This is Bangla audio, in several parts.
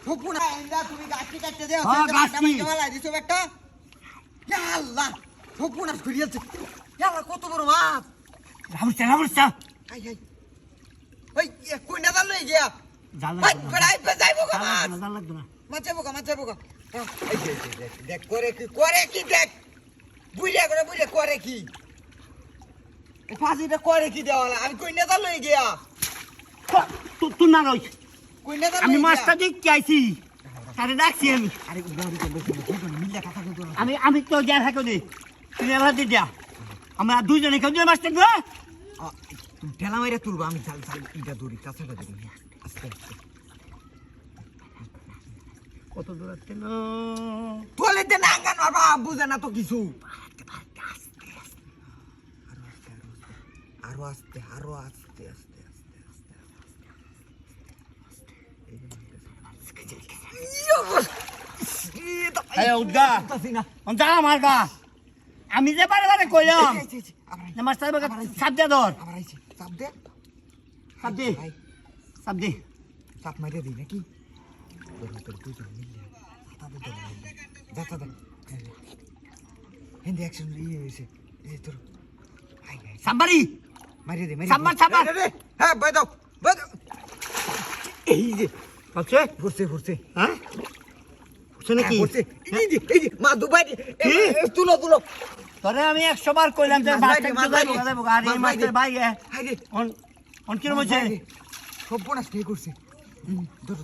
হুকুনা এন্ডা তুমি গাছটি কাটতে দেও হ্যাঁ, সেটা গাছটি। আমাকে বলাই দিছো একটা ইয়া আল্লাহ হুকুনা ঘুরিয়েছে ইয়া কত বড় মাছ রামুসা আই আই ওই কই না দাল গিয়া জাল ভাই বড়াই যাইবো গো মাছ লাগবে না মাছ যাবো গো এই দেখ করে কি দেখ বুইড়া করে কি এই ফাঁসিটা করে কি দেওয়ালা আমি কই না দাল গিয়া তুই না রই কই না দাল আমি মাছটা দেখতে আইছি তারে ডাকছি আমি আরে মিল্লা কথা কই আমি তো যা থাকো দে তুমি আবার দিয়ে যা আমরা দুইজনে কেউ মাছটা দেবো তুমি ঠেলা মাইরা তুলবো আমি জাল ইটা দড়ি কাছাটা ধরি আস্তে আস্তে কত দূর আছে না তোলে দে না গান বাবা বুঝে না তো কিছু আরো আস্তে উদ্গা অন্তা আমার গা আমি যে বারে কইলাম মাছটা সাপ দে ধর আবার আইছে চাপ দে সাপ দে চাপ মারিয়ে দিই নাকি তোর দুজন মিলে তাদের ধরে যাতা দে হিন্দি অ্যাকশন হয়েছে এই তোর সাম্বারি মারিয়ে দে সাম্বার হ্যাঁ বাই দাও এই যে আচ্ছা ঘুরছে হ্যাঁ শুনে কি এই যে মা দুবাই তুলো তোরে আমি 100 বার কইলাম যে মাছটা যাইবো আর এই মাছটার ভাই হাইরে অন কি রয়েছে সব বোনাস ঠিক করছে তোর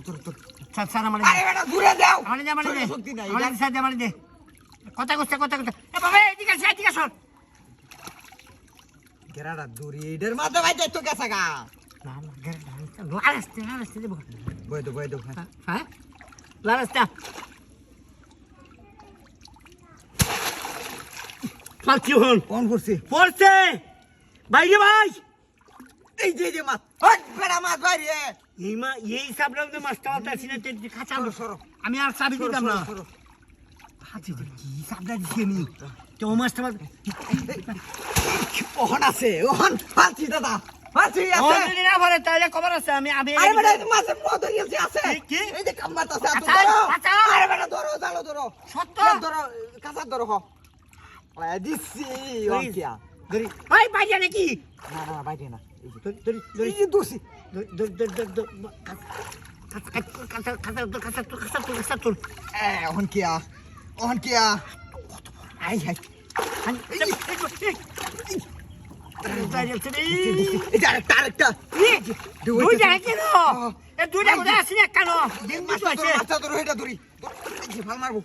সারা মানে আরে বেটা দূরে দাও মানে দে শক্তি নাই মানে সাথে মানে দে কথা এ বাবা এদিকে সর গেরাডা দূরে এদের মাথা ভাই যাইতো গেছে গা না লারাস্তে দেবো বই দো হ্যাঁ লারাস্তে পাচ্ছি হন কোন করছে পড়ছে বাইরে ভাই এই যে মাছ ওই বেটা মাছ বাইরে এই সাবলাম যে মাছটা আনতাছি না তে খাঁচা সরো আমি আর চাবি দিতাম না হাতে কি সাবলা দিছি আমি তো মাছটা ওহন আছে ওহন ফালছি দাদা ফালছি আছে যদি না পারে তাহলে খবর আছে আমি আরে বেটা মাছ মদ হইছে আছে কি এই যে কামবারটা আছে আচ্ছা আরে বেটা ধরো সত্য ধরো কাঁচা ধরো ওয়া দিছি ওকিয়া ধরি ভাই বাইরে নাকি না বাইরে না ধরি এই যে দোষী ওহন কিয়া আই হাই এটা আরেকটা দুইটা কেন দুইটা আসি না কেন মাছটা ধরো এটা ধরি ভাল মারবো